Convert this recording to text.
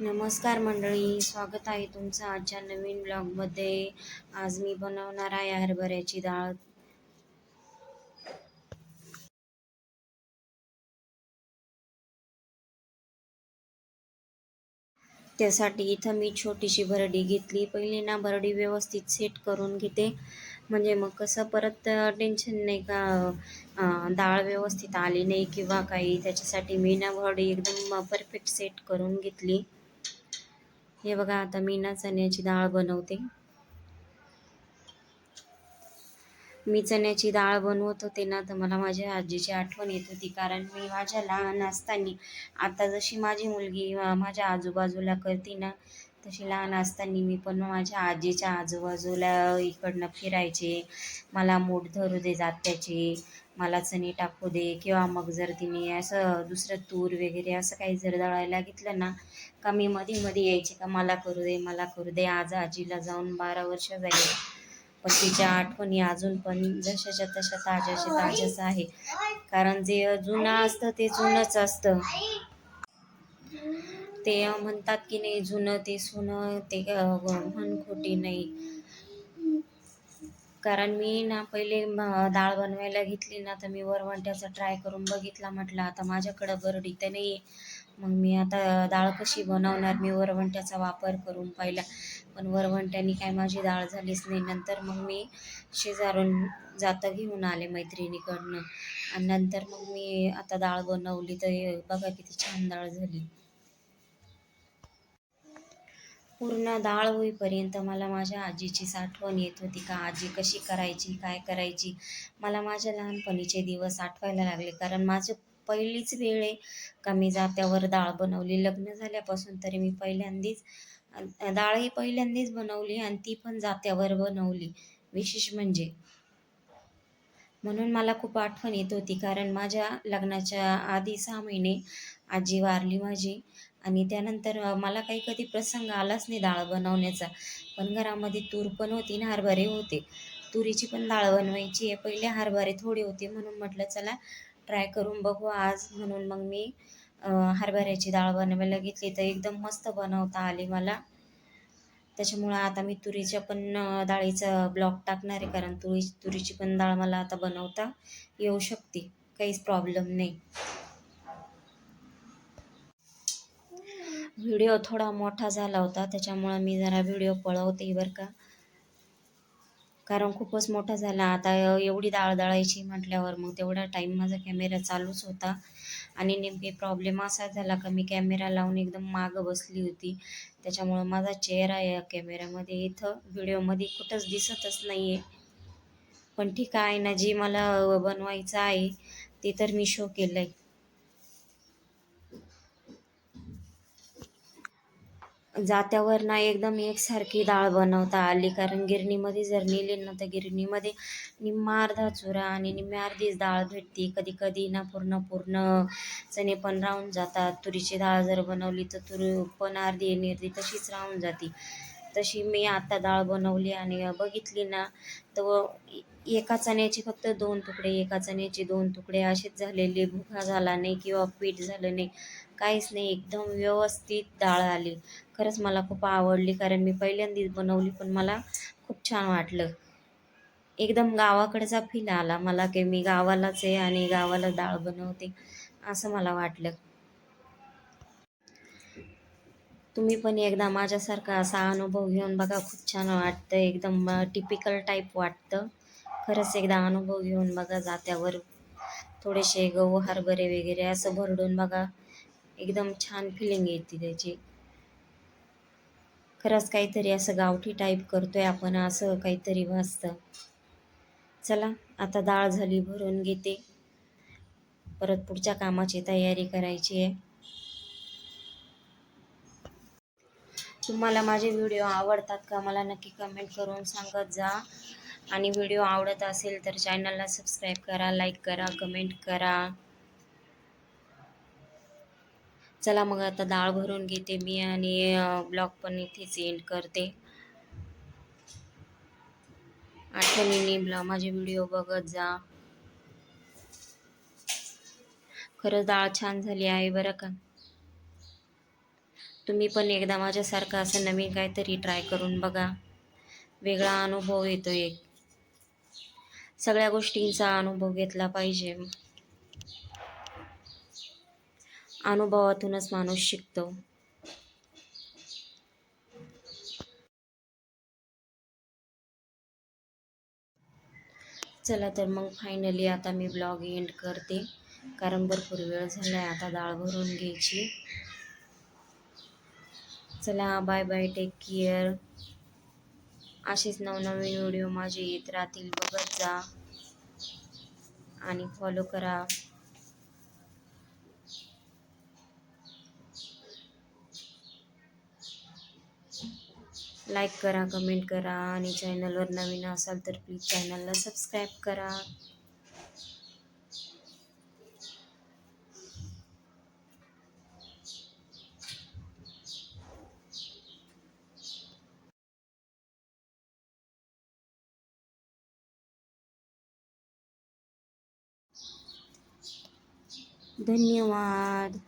नमस्कार मंडळी, स्वागत आहे तुमचं आजच्या नवीन ब्लॉगमध्ये. आज मी बनवणार आहे हरभऱ्याची डाळ. त्यासाठी इथं मी छोटीशी भरडी घेतली. पहिली ना भरडी व्यवस्थित सेट करून घेते, म्हणजे मग कसं परत टेन्शन नाही का डाळ व्यवस्थित आली नाही किंवा काही. त्याच्यासाठी मी ना भरडी एकदम परफेक्ट सेट करून घेतली. हे बघा, आता मी ना चण्याची डाळ बनवते. मी चण्याची डाळ बनवत होते ना, तर मला माझ्या आजीची आठवण येत होती. कारण मी माझ्या लहान असताना, आता जशी माझी मुलगी माझ्या आजूबाजूला करते ना, तशी लहान असताना मी पण माझ्या आजीच्या आजूबाजूला इकडनं फिरायचे. मला मूठ धरू दे जात्याची, मला चणे टाकू दे, किंवा मग जर तिने असं दुसरं तूर वगैरे असं काही जर दळायला घेतलं ना, का मी मध्ये मध्ये यायचे का मला करू दे, मला करू दे. आज आजीला जाऊन 12 वर्ष झाली, पण तिच्या आठवणी अजून पण जशाच्या तशा ताज्याच्या ताज्याच आहे. कारण जे जुनं असतं ते जुनंच असतं. ते म्हणतात की नाही, जुनं ते सुनं, ते म्हण खोटी नाही. कारण मी ना पहिले डाळ बनवायला घेतली ना, तर मी वरवंट्याचा ट्राय करून बघितला. म्हटलं आता माझ्याकडं बरडी तर नाही, मग मी आता डाळ कशी बनवणार. मी वरवंट्याचा वापर करून पाहिला, पण वरवंट्यानी काय माझी डाळ झालीच नाही. नंतर मग मी शेजारून जातं घेऊन आले मैत्रिणीकडनं, आणि नंतर मग मी आता डाळ बनवली. तर बघा किती छान डाळ झाली. पूर्ण डाळ होईपर्यंत मला माझ्या आजीचीच आठवण येत होती, का आजी कशी करायची, काय करायची. मला माझ्या लहानपणीचे दिवस आठवायला लागले. कारण माझं पहिलीच वेळ आहे का मी जात्यावर डाळ बनवली. लग्न झाल्यापासून तरी मी पहिल्यांदाच डाळ ही पहिल्यांदाच बनवली, आणि ती पण जात्यावर बनवली. विशेष म्हणजे म्हणून मला खूप आठवण येत होती. कारण माझ्या लग्नाच्या आधी 6 महिने आजी वारली माझी, आणि त्यानंतर मला काही कधी प्रसंग आलाच नाही डाळ बनवण्याचा. पण घरामध्ये तूर पण होती आणि हरभरे होते. तुरीची पण डाळ बनवायची आहे. पहिले हरभरे थोडे होते, म्हणून म्हटलं चला ट्राय करून बघू आज. म्हणून मग मी हरभऱ्याची डाळ बनवायला घेतली, तर एकदम मस्त बनवता आली मला. त्याच्यामुळं आता मी तुरीच्या पण डाळीचा ब्लॉग टाकणार आहे. कारण तुरीची पण डाळ मला आता बनवता येऊ शकते, काहीच प्रॉब्लेम नाही. व्हिडिओ थोडा मोठा झाला होता, त्याच्यामुळं मी जरा व्हिडिओ पळवते बरं का. कारण खूपच मोठा झाला. आता एवढी डाळ दळायची म्हटल्यावर मग तेवढा टाईम माझा कॅमेरा चालूच होता. आणि नेमके प्रॉब्लेम असा झाला का मी कॅमेरा लावून एकदम मागं बसली होती. त्याच्यामुळं माझा चेहरा या कॅमेऱ्यामध्ये इथं व्हिडिओमध्ये कुठंच दिसतच नाही आहे. पण ठीक आहे ना, जी मला बनवायचं आहे ते तर मी शो केलं आहे. जात्यावर ना एकदम एकसारखी डाळ बनवता आली. कारण गिरणीमध्ये जर नेली ना, तर गिरणीमध्ये निम्मा अर्धा चुरा आणि निम्म्या अर्धीच डाळ भेटते. कधी कधी ना पूर्ण पूर्ण चणे पण राहून जातात. तुरीची डाळ जर बनवली तर तूर पण अर्धी निर्धी तशीच राहून जाते. तशी मी आता डाळ बनवली आणि बघितली ना, तर एका चण्याचे फक्त 2 तुकडे, एका चण्याचे 2 तुकडे असेच झालेले. भुगा झाला नाही किंवा पीठ झालं नाही, काहीच नाही. एकदम व्यवस्थित डाळ आली. खरंच मला खूप आवडली. कारण मी पहिल्यांदाच बनवली, पण मला खूप छान वाटलं. एकदम गावाकडचा फील आला मला, की मी गावालाच आहे आणि गावाला डाळ बनवते असं मला वाटलं. तुम्ही पण एकदा माझ्यासारखा असा अनुभव घेऊन बघा, खूप छान वाटतं. एकदम टिपिकल टाईप वाटतं. खरंच एकदा अनुभव घेऊन बघा. जात्यावर थोडेसे गहू हरभरे वगैरे असं भरडून बघा, एकदम छान फिलिंग येते त्याची. खरंच काहीतरी असं गावठी टाईप करतोय आपण, असं काहीतरी वाजतं. चला आता डाळ झाली, भरून घेते. परत पुढच्या कामाची तयारी करायची आहे. तुम्हाला माझे व्हिडिओ आवडतात का, मला नक्की कमेंट करून सांगत जा. आणि व्हिडिओ आवडत असेल तर चॅनलला सबस्क्राईब करा, लाईक करा, कमेंट करा. चला मग आता डाळ भरून घेते मी, आणि ब्लॉग पण इथेच एंड करते. आठवणीने माझे व्हिडिओ बघत जा. खरंच डाळ छान झाली आहे बरं का. तुम्ही पण एकदा माझ्यासारखं असं नवीन काहीतरी ट्राय करून बघा. वेगळा अनुभव येतो एक. सगळ्या गोष्टींचा अनुभव घेतला पाहिजे. अनुभवातूनच माणूस शिकतो. चला तर मग फायनली आता मी ब्लॉग एंड करते, कारण भरपूर वेळ झाला आहे आता डाळ भरून घ्यायची. चला, बाय बाय, टेक केअर. असेच नवनवीन व्हिडिओ माझे येत राहतील, बघत जा आणि फॉलो करा. लाईक करा, कमेंट करा आणि चॅनलवर नवीन असाल तर प्लीज चॅनलला सबस्क्राईब करा. धन्यवाद.